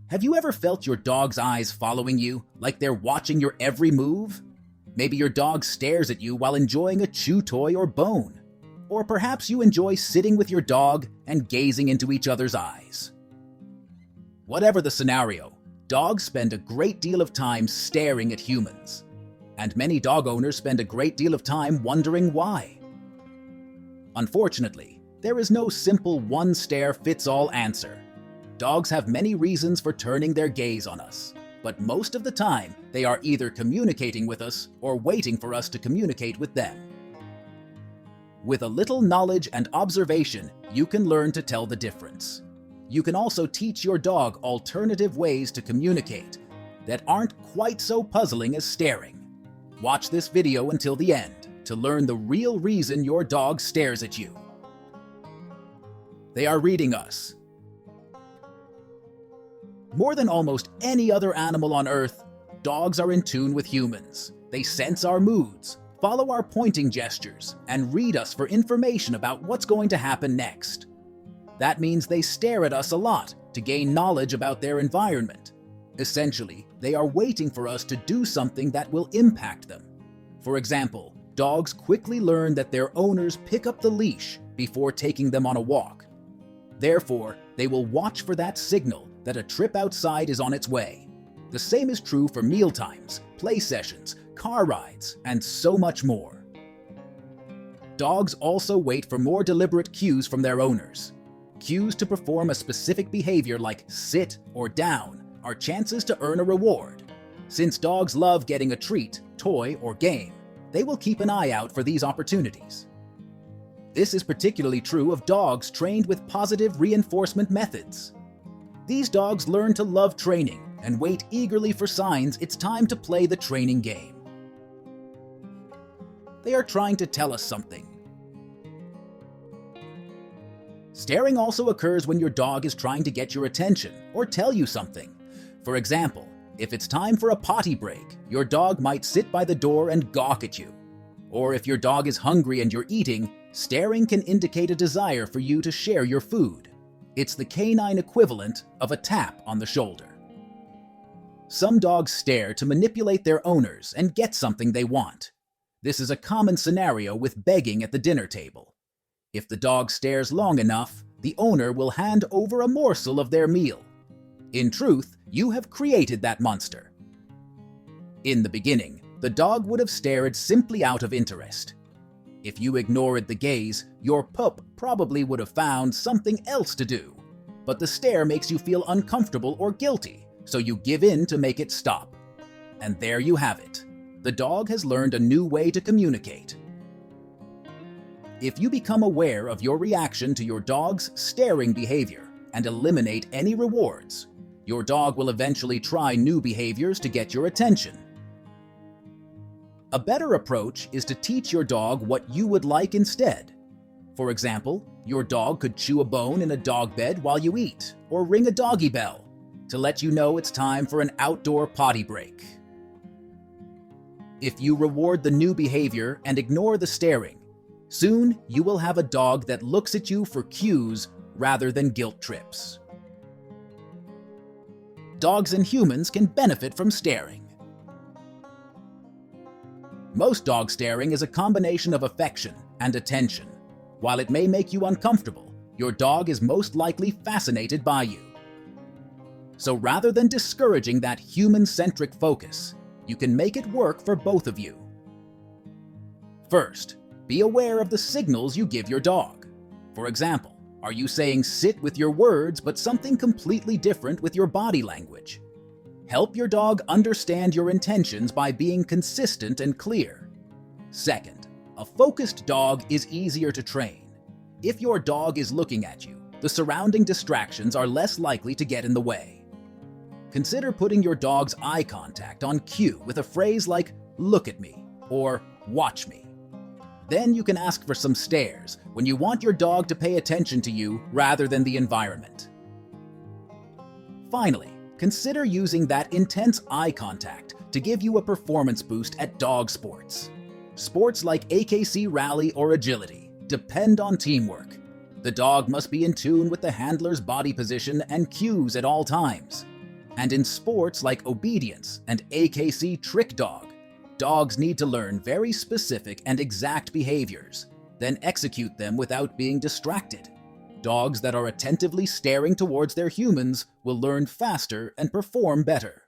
Have you ever felt your dog's eyes following you, like they're watching your every move? Maybe your dog stares at you while enjoying a chew toy or bone. Or perhaps you enjoy sitting with your dog and gazing into each other's eyes. Whatever the scenario, dogs spend a great deal of time staring at humans. And many dog owners spend a great deal of time wondering why. Unfortunately, there is no simple one-stare-fits-all answer. Dogs have many reasons for turning their gaze on us, but most of the time they are either communicating with us or waiting for us to communicate with them. With a little knowledge and observation, you can learn to tell the difference. You can also teach your dog alternative ways to communicate that aren't quite so puzzling as staring. Watch this video until the end to learn the real reason your dog stares at you. They are reading us. More than almost any other animal on Earth, dogs are in tune with humans. They sense our moods, follow our pointing gestures, and read us for information about what's going to happen next. That means they stare at us a lot to gain knowledge about their environment. Essentially, they are waiting for us to do something that will impact them. For example, dogs quickly learn that their owners pick up the leash before taking them on a walk. Therefore, they will watch for that signal that a trip outside is on its way. The same is true for mealtimes, play sessions, car rides, and so much more. Dogs also wait for more deliberate cues from their owners. Cues to perform a specific behavior like sit or down are chances to earn a reward. Since dogs love getting a treat, toy, or game, they will keep an eye out for these opportunities. This is particularly true of dogs trained with positive reinforcement methods. These dogs learn to love training and wait eagerly for signs it's time to play the training game. They are trying to tell us something. Staring also occurs when your dog is trying to get your attention or tell you something. For example, if it's time for a potty break, your dog might sit by the door and gawk at you. Or if your dog is hungry and you're eating, staring can indicate a desire for you to share your food. It's the canine equivalent of a tap on the shoulder. Some dogs stare to manipulate their owners and get something they want. This is a common scenario with begging at the dinner table. If the dog stares long enough, the owner will hand over a morsel of their meal. In truth, you have created that monster. In the beginning, the dog would have stared simply out of interest. If you ignored the gaze, your pup probably would have found something else to do. But the stare makes you feel uncomfortable or guilty, so you give in to make it stop. And there you have it. The dog has learned a new way to communicate. If you become aware of your reaction to your dog's staring behavior and eliminate any rewards, your dog will eventually try new behaviors to get your attention. A better approach is to teach your dog what you would like instead. For example, your dog could chew a bone in a dog bed while you eat, or ring a doggy bell to let you know it's time for an outdoor potty break. If you reward the new behavior and ignore the staring, soon you will have a dog that looks at you for cues rather than guilt trips. Dogs and humans can benefit from staring. Most dog staring is a combination of affection and attention. While it may make you uncomfortable, your dog is most likely fascinated by you. So rather than discouraging that human-centric focus, you can make it work for both of you. First, be aware of the signals you give your dog. For example, are you saying sit with your words but something completely different with your body language? Help your dog understand your intentions by being consistent and clear. Second, a focused dog is easier to train. If your dog is looking at you, the surrounding distractions are less likely to get in the way. Consider putting your dog's eye contact on cue with a phrase like, "Look at me," or "Watch me." Then you can ask for some stares when you want your dog to pay attention to you rather than the environment. Finally, consider using that intense eye contact to give you a performance boost at dog sports. Sports like AKC rally or agility depend on teamwork. The dog must be in tune with the handler's body position and cues at all times. And in sports like obedience and AKC trick dog, dogs need to learn very specific and exact behaviors, then execute them without being distracted. Dogs that are attentively staring towards their humans will learn faster and perform better.